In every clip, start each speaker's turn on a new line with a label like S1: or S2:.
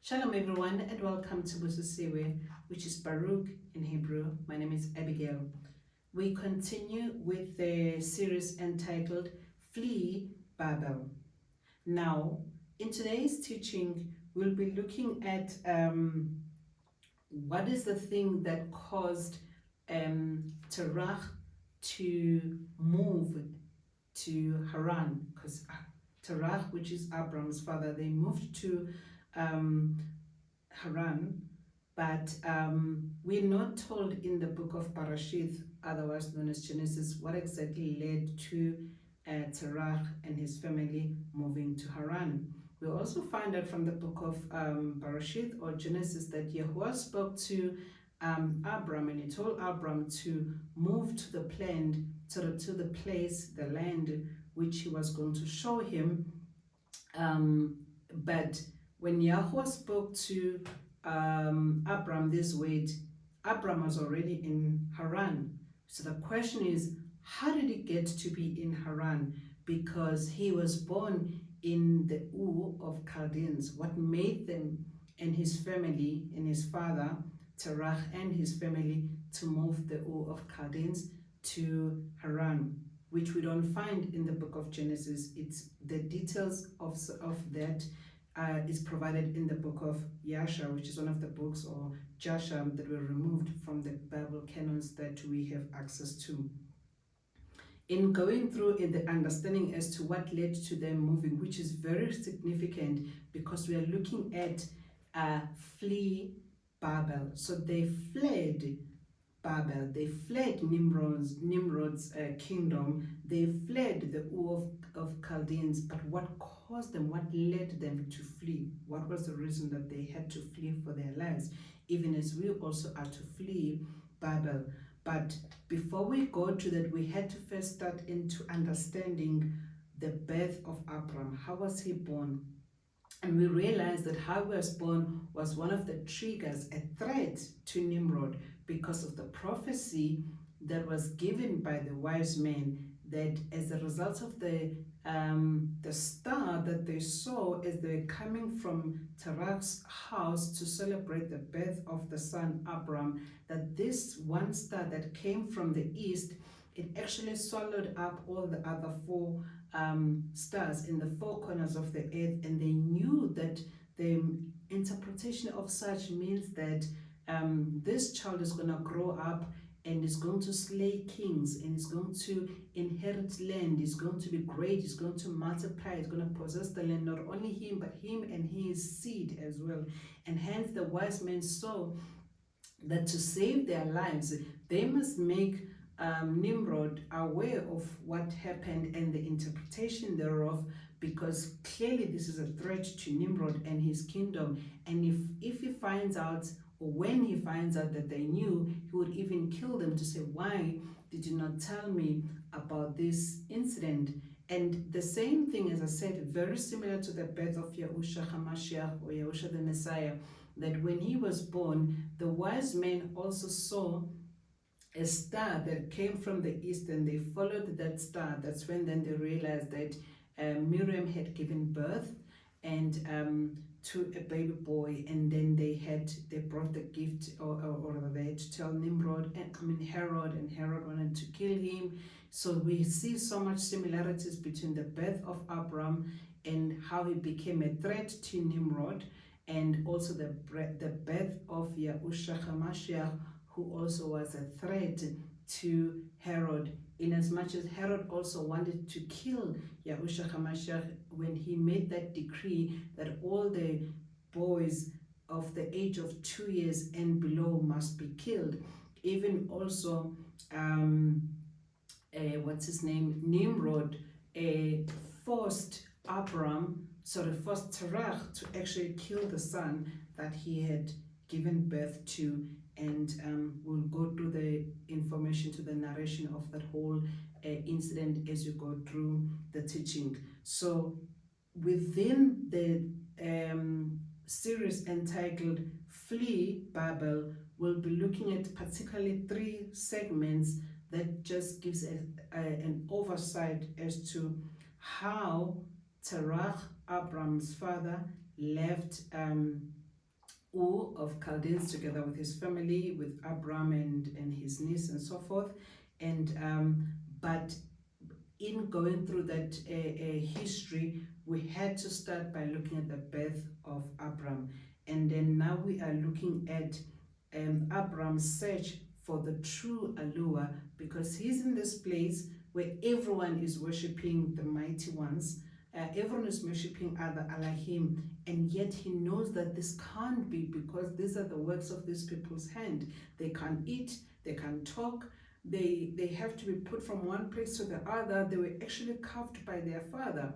S1: Shalom everyone and welcome to Busisiwe, which is Baruch in Hebrew. My name is Abigail. We continue with the series entitled Flee Babel. Now, in today's teaching, we'll be looking at what is the thing that caused Terach to move to Haran, because Terach, which is Abram's father, they moved to Haran, but we're not told in the book of Parashith, otherwise known as Genesis, what exactly led to Terach and his family moving to Haran. We also find out from the book of Parashith or Genesis that Yahuah spoke to Abram, and he told Abram to move to the place, the land which he was going to show him. But when Yahuah spoke to Abram this word, Abram was already in Haran. So the question is, how did he get to be in Haran? Because he was born in the Ur of Chaldeans. What made them and his family and his father, Terach and his family, to move the Ur of Chaldeans to Haran, which we don't find in the book of Genesis. It's the details of that is provided in the book of Yasha, which is one of the books, or Jasher, that were removed from the Bible canons that we have access to. In going through in the understanding as to what led to them moving, which is very significant because we are looking at flee Babel. So they fled Babel, they fled Nimrod's kingdom, they fled the Ur of Chaldeans, but what caused them, what led them to flee? What was the reason that they had to flee for their lives, even as we also are to flee Babel? But before we go to that, we had to first start into understanding the birth of Abram. How was he born? And we realized that how he was born was one of the triggers, a threat to Nimrod, because of the prophecy that was given by the wise men, that as a result of the star that they saw as they were coming from Terach's house to celebrate the birth of the son Abram, that this one star that came from the east, it actually swallowed up all the other four stars in the four corners of the earth. And they knew that the interpretation of such means that this child is going to grow up and is going to slay kings and is going to inherit land, is going to be great, is going to multiply, is going to possess the land, not only him, but him and his seed as well. And hence the wise men saw that to save their lives, they must make Nimrod aware of what happened and the interpretation thereof, because clearly this is a threat to Nimrod and his kingdom. And if he finds out, or when he finds out that they knew, he would even kill them to say, why did you not tell me about this incident? And the same thing, as I said, very similar to the birth of Yahushua HaMashiach, or Yahushua the Messiah, that when he was born, the wise men also saw a star that came from the east, and they followed that star. That's when then they realized that Miriam had given birth and to a baby boy, and then they brought the gift, or they had to tell Nimrod, and Herod, and Herod wanted to kill him. So we see so much similarities between the birth of Abram and how he became a threat to Nimrod, and also the birth of Yahushua HaMashiach, who also was a threat to Herod, in as much as Herod also wanted to kill Yahushua HaMashiach when he made that decree that all the boys of the age of 2 years and below must be killed. Even also, what's his name, Nimrod, forced forced Terach to actually kill the son that he had given birth to. And we'll go through the information to the narration of that whole incident as you go through the teaching. So within the series entitled Flee Babel, we'll be looking at particularly 3 segments that just gives an oversight as to how Terach, Abram's father, left Ur of Chaldeans, together with his family, with Abram and his niece and so forth. And but in going through that history, we had to start by looking at the birth of Abram. And then now we are looking at Abram's search for the true Aluah, because he's in this place where everyone is worshipping the mighty ones. Everyone is worshipping other alahym, and yet he knows that this can't be, because these are the works of these people's hand. They can't eat, they can't talk, they have to be put from one place to the other. They were actually carved by their father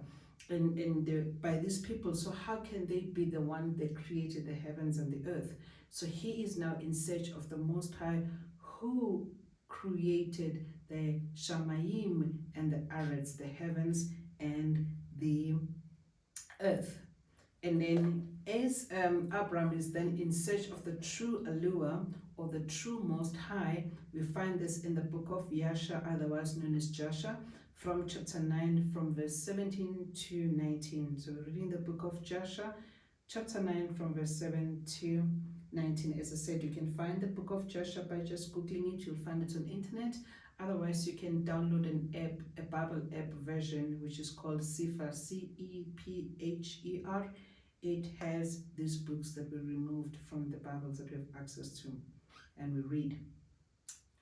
S1: and by these people. So how can they be the one that created the heavens and the earth? So he is now in search of the Most High, who created the Shamayim and the Arets, the heavens and the earth. And then as Abram is then in search of the true Aluah, or the true Most High, we find this in the book of Yasha, otherwise known as Jasher, from chapter 9, from verse 17 to 19. So we're reading the book of Jasher, chapter 9, from verse 7 to 19. As I said, you can find the book of Jasher by just Googling it. You'll find it on the internet. Otherwise, you can download an app, a Bible app version, which is called Cepher, Cepher. It has these books that were removed from the Bibles that we have access to. And we read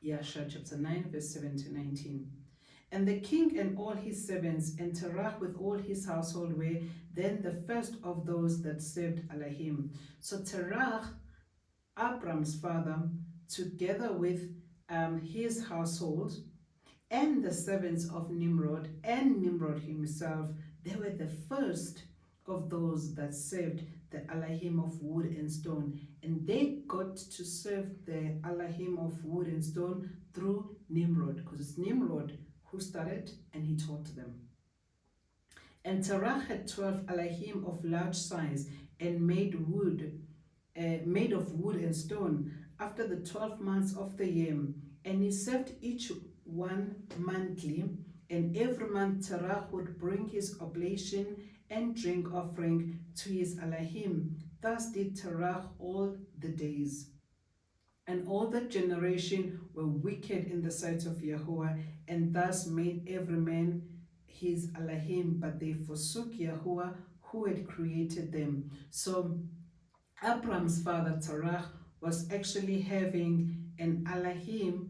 S1: Yasha chapter 9, verse 7 to 19. And the king and all his servants, and Terach with all his household, were then the first of those that served alahym. So Terach, Abram's father, together with his household, and the servants of Nimrod, and Nimrod himself, they were the first of those that served the alahym of wood and stone. And they got to serve the alahym of wood and stone through Nimrod, because it's Nimrod who started and he taught them. And Terach had 12 alahym of large size, and made of wood and stone, after the 12 months of the year. And he served each one monthly, and every month Terach would bring his oblation and drink offering to his alahym. Thus did Terach all the days. And all that generation were wicked in the sight of Yahuah, and thus made every man his alahym, but they forsook Yahuah who had created them. So Abram's father Terach was actually having an alahym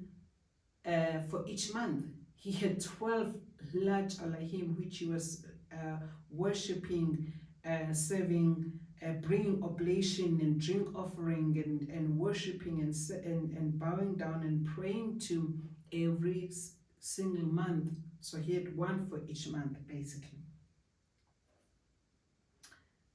S1: for each month. He had 12 large alahym which he was worshipping, serving, bringing oblation and drink offering, and worshipping and bowing down and praying to every single month. So he had one for each month, basically.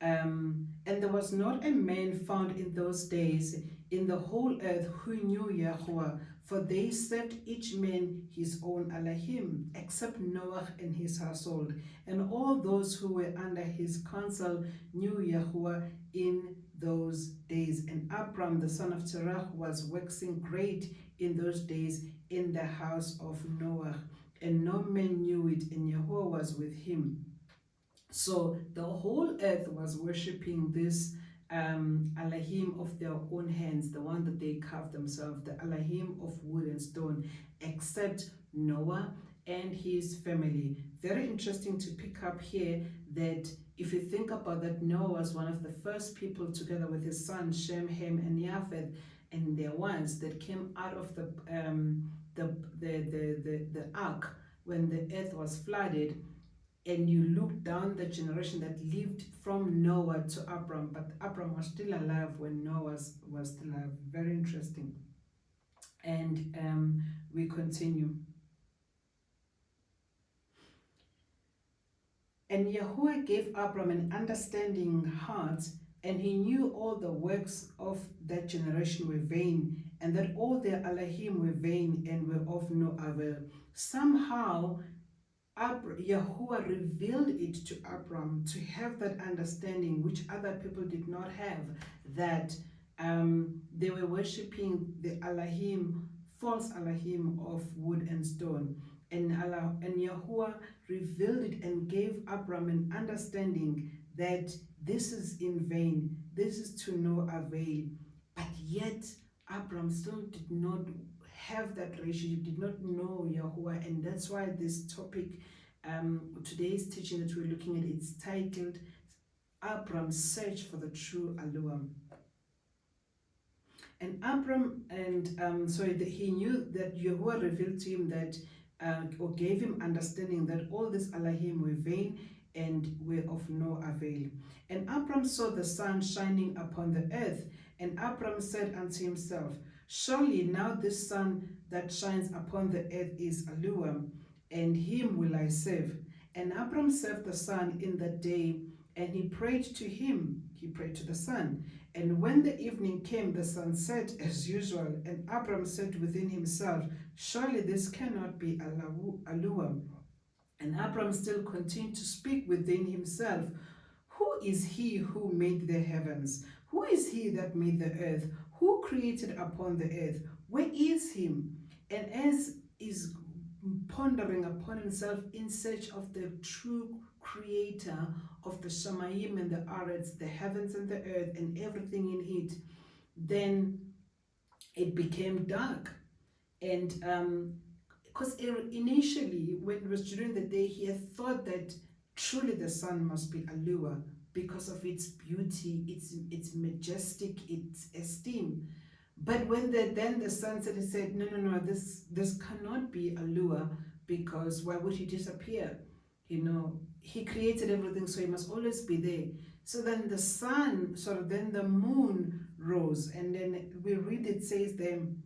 S1: And there was not a man found in those days in the whole earth who knew Yahuah, for they served each man his own alahym, except Noah and his household. And all those who were under his counsel knew Yahuah in those days. And Abram, the son of Terach, was waxing great in those days in the house of Noah. And no man knew it, and Yahuah was with him. So the whole earth was worshipping this alahym of their own hands, the one that they carved themselves, the alahym of wood and stone, except Noah and his family. Very interesting to pick up here that if you think about that, Noah was one of the first people, together with his sons Shem, Ham, and Japheth, and their wives, that came out of the ark when the earth was flooded. And you look down the generation that lived from Noah to Abram, but Abram was still alive when Noah was still alive. Very interesting. And we continue. And Yahuah gave Abram an understanding heart, and he knew all the works of that generation were vain, and that all their alahym were vain and were of no avail. Somehow Yahuah revealed it to Abram to have that understanding, which other people did not have, that they were worshipping the alahym, false alahym of wood and stone. And Yahuah revealed it and gave Abram an understanding that this is in vain. this is to no avail. But yet, Abram still did not have that relationship, did not know Yahuah, and that's why this topic, today's teaching that we're looking at, it's titled Abram's Search for the True Aluah. And Abram, he knew that Yahuah revealed to him that, or gave him understanding that all these alahym were vain and were of no avail. And Abram saw the sun shining upon the earth, and Abram said unto himself, surely now this sun that shines upon the earth is Aluah, and him will I serve. And Abram served the sun in the day, and he prayed to him, he prayed to the sun. And when the evening came, the sun set as usual, and Abram said within himself, surely this cannot be Aluah. And Abram still continued to speak within himself, who is he who made the heavens? Who is he that made the earth? Who created upon the earth? Where is him? And as is pondering upon himself in search of the true creator of the Shamayim and the Arets, the heavens and the earth and everything in it, then it became dark. And because initially, when it was during the day, he had thought that truly the sun must be Aluah because of its beauty, its majestic, its esteem. But when then the sun set, he said, no, this cannot be Aluah, because why would he disappear? He created everything, so he must always be there. So then the sun, then the moon rose, and then we read, it says then,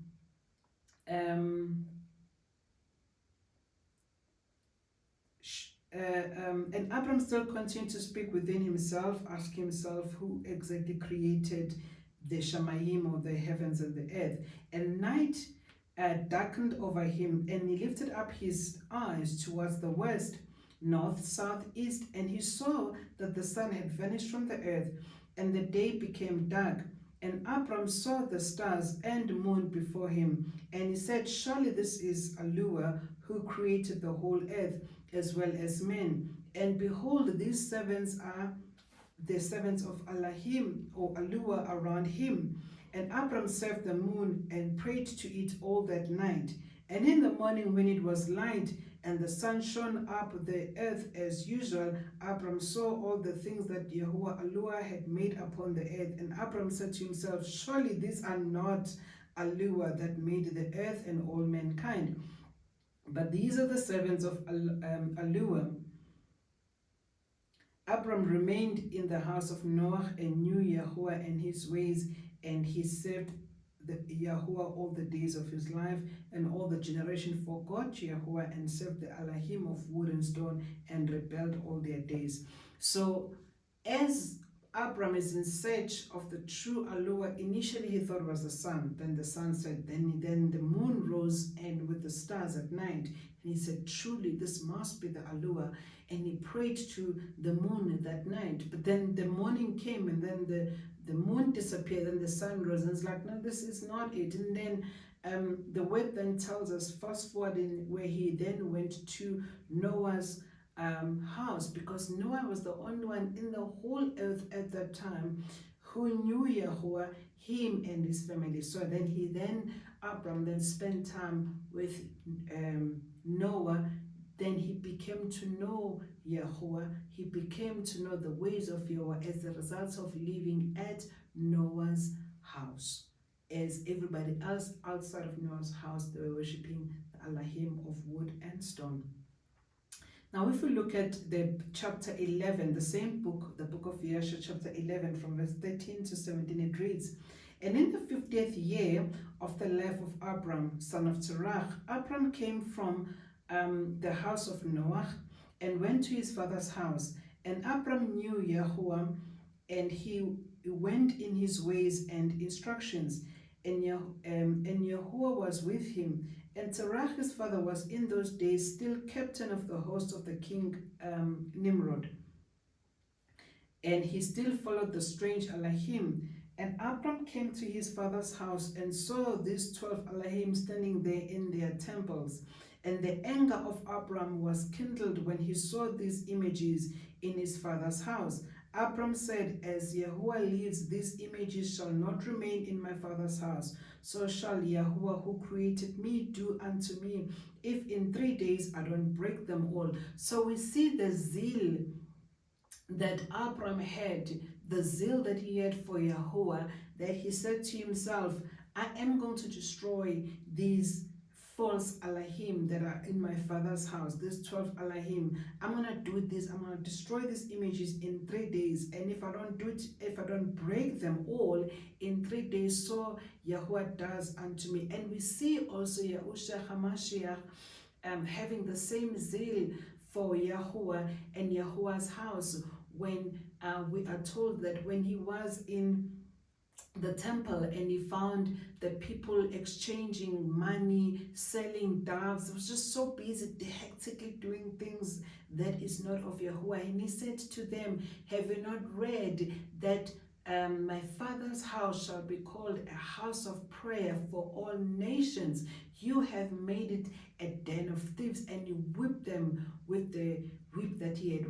S1: and Abram still continued to speak within himself, ask himself who exactly created the Shamayim, or the heavens and the earth. And night darkened over him, and he lifted up his eyes towards the west, north, south, east, and he saw that the sun had vanished from the earth, and the day became dark. And Abram saw the stars and moon before him, and he said, surely this is Aluah, who created the whole earth, as well as men. And behold, these servants are the servants of alahym, or Aluah, around him. And Abram served the moon and prayed to it all that night. And in the morning, when it was light, and the sun shone up the earth as usual, Abram saw all the things that Yahuah Aluah had made upon the earth. And Abram said to himself, surely these are not Aluah that made the earth and all mankind, but these are the servants of Aluah. Abram remained in the house of Noah and knew Yahuah and his ways, and he served Yahuah all the days of his life, and all the generation forgot Yahuah and served the alahym of wood and stone and rebelled all their days. So as Abram is in search of the true Aluah, initially he thought it was the sun, then the sun set, then the moon rose, and with the stars at night, and he said, truly this must be the Aluah. And he prayed to the moon that night. But then the morning came, and then the moon disappeared, and the sun rose, and it's like, no, this is not it. And then the word then tells us, fast forwarding, where he then went to Noah's house, because Noah was the only one in the whole earth at that time who knew Yahuah, him and his family. So then Abram then spent time with Noah. Then he became to know Yahuah. He became to know the ways of Yahuah as a result of living at Noah's house. As everybody else outside of Noah's house, they were worshipping the alahym of wood and stone. Now, if we look at the chapter 11, the same book, the book of Yahuah, chapter 11, from verse 13 to 17, it reads, and in the 50th year of the life of Abram, son of Terach, Abram came from the house of Noah and went to his father's house. And Abram knew Yahuah, and he went in his ways and instructions. And Yahuah was with him. And Terach, his father, was in those days still captain of the host of the king Nimrod. And he still followed the strange alahym. And Abram came to his father's house and saw these 12 alahym standing there in their temples. And the anger of Abram was kindled when he saw these images in his father's house. Abram said, as Yahuah lives, these images shall not remain in my father's house. So shall Yahuah who created me do unto me, if in 3 days I don't break them all. So we see the zeal that Abram had, the zeal that he had for Yahuah, that he said to himself, I am going to destroy these false alahym that are in my father's house, these 12 alahym. I'm going to do this, I'm going to destroy these images in 3 days, and if I don't do it, if I don't break them all in 3 days, so Yahuah does unto me. And we see also Yahushua HaMashiach having the same zeal for Yahuah and Yahuah's house, when we are told that when he was in the temple and he found the people exchanging money, selling doves. He was just so busy, hectically doing things that is not of Yahuah. And he said to them, have you not read that my father's house shall be called a house of prayer for all nations? You have made it a den of thieves, and you whipped them with the whip that he had.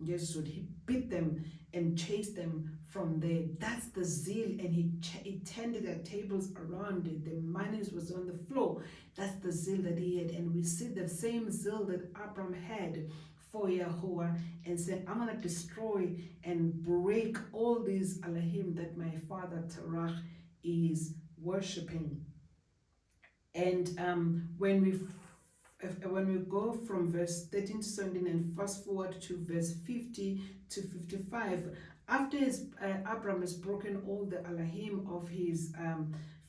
S1: He beat them and chased them from there. That's the zeal. And he tended the tables around it. The money was on the floor. That's the zeal that he had. And we see the same zeal that Abram had for Yahuah, and said, I'm going to destroy and break all these alahym that my father Terach is worshipping. And when we go from verse 13 to 17 and fast forward to verse 50 to 55, after Abram has broken all the alahym of his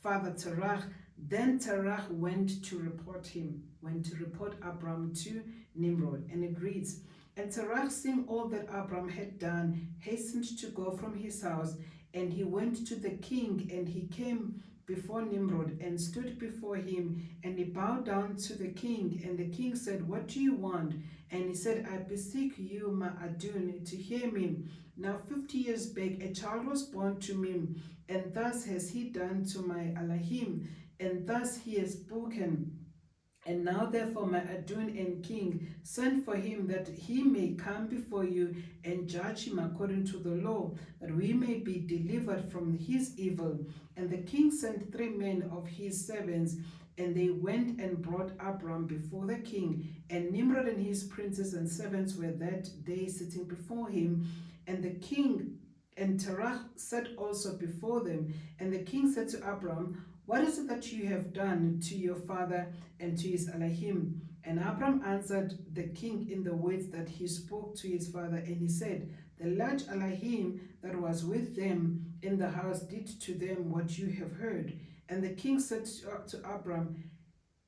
S1: father Terach, then Terach went to report Abram to Nimrod. And it reads, and Terach, seeing all that Abram had done, hastened to go from his house, and he went to the king, and he came before Nimrod and stood before him, and he bowed down to the king. And the king said, what do you want? And he said, I beseech you, my Adun, to hear me. Now 50 years back a child was born to me, and thus has he done to my alahym, and thus he has spoken. And now therefore, my Adun and king, send for him, that he may come before you and judge him according to the law, that we may be delivered from his evil. And the king sent 3 men of his servants, and they went and brought Abram before the king. And Nimrod and his princes and servants were that day sitting before him. And the king and Terach sat also before them. And the king said to Abram, what is it that you have done to your father and to his alahym? And Abram answered the king in the words that he spoke to his father, and he said, the large alahym that was with them in the house did to them what you have heard. And the king said to Abram,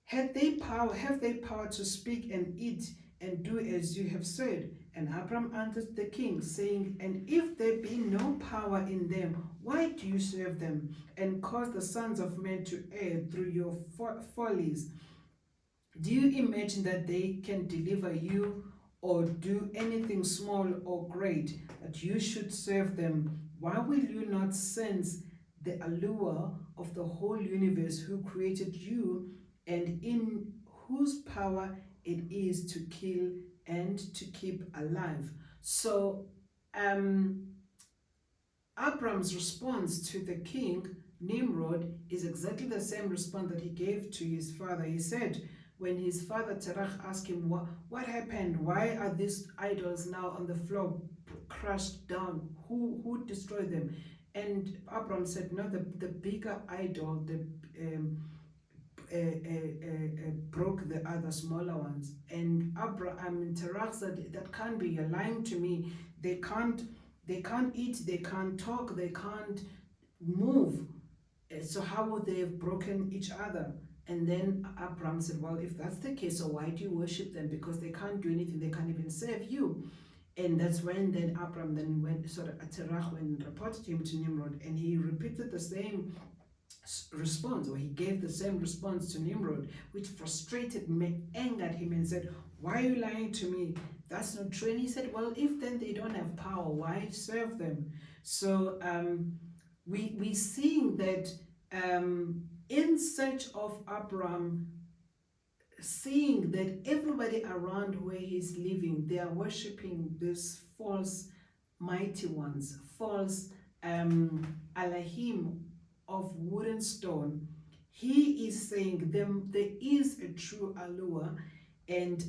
S1: have they power to speak and eat and do as you have said? And Abram answered the king, saying, and if there be no power in them, why do you serve them, and cause the sons of men to err through your follies? Do you imagine that they can deliver you, or do anything small or great, that you should serve them? Why will you not sense the Aluah of the whole universe, who created you, and in whose power it is to kill and to keep alive? So Abram's response to the king Nimrod is exactly the same response that he gave to his father. He said, when his father Terach asked him, what happened? Why are these idols now on the floor, crushed down? Who destroyed them? And Abram said, no, the bigger idol, broke the other smaller ones. And Terach said, that can't be, you're lying to me. They can't eat, they can't talk, they can't move. So how would they have broken each other? And then Abram said, well, if that's the case, so why do you worship them? Because they can't do anything, they can't even serve you. And that's when then Abram then went, Terach went and reported him to Nimrod, and he repeated the same response, or he gave the same response to Nimrod, which frustrated me, angered him, and said, why are you lying to me? That's not true. And he said, well, if then they don't have power, why serve them? So we seeing that in search of Abram, seeing that everybody around where he's living, they are worshipping these false mighty ones, false alahym of wood and stone. He is saying them there is a true Aluah, and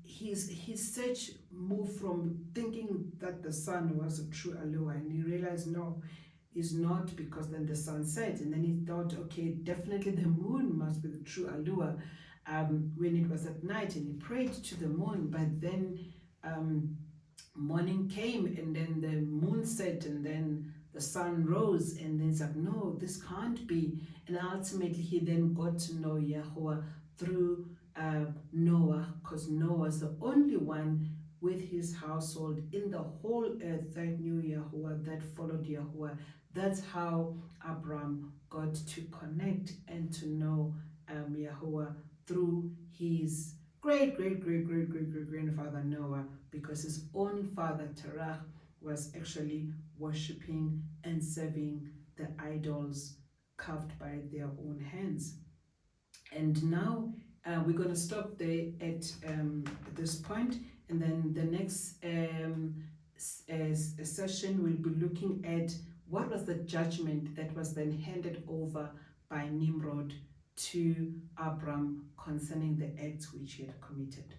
S1: his search moved from thinking that the sun was a true Aluah, and he realized no, is not, because then the sun set, and then he thought, okay, definitely the moon must be the true Aluah when it was at night, and he prayed to the moon, but then morning came, and then the moon set, and then the sun rose, and then he's like, no, this can't be. And ultimately he then got to know Yahuah through Noah, because Noah's the only one with his household in the whole earth that knew Yahuah, that followed Yahuah. That's how Abram got to connect and to know Yahuah through his great grandfather Noah, because his own father Terah was actually worshipping and serving the idols carved by their own hands. And now we're going to stop there at this point, and then the next session we'll be looking at what was the judgment that was then handed over by Nimrod to Abram concerning the acts which he had committed.